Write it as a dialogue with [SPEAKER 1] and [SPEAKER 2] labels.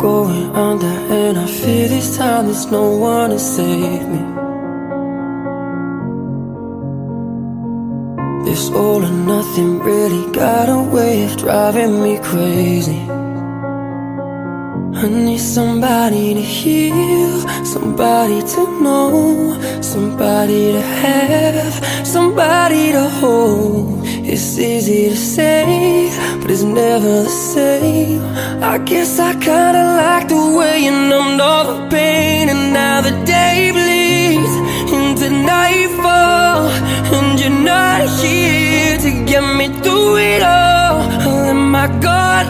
[SPEAKER 1] going under, and I fear this time there's no one to save me. This all or nothing really got a way of driving me crazy. I need somebody to heal, somebody to know, somebody to have, somebody to hold. It's easy to say, but it's never the same. I guess I kinda like the way you numbed all the pain, and now the day bleeds into nightfall, and you're not here to get me through it all. I let my guard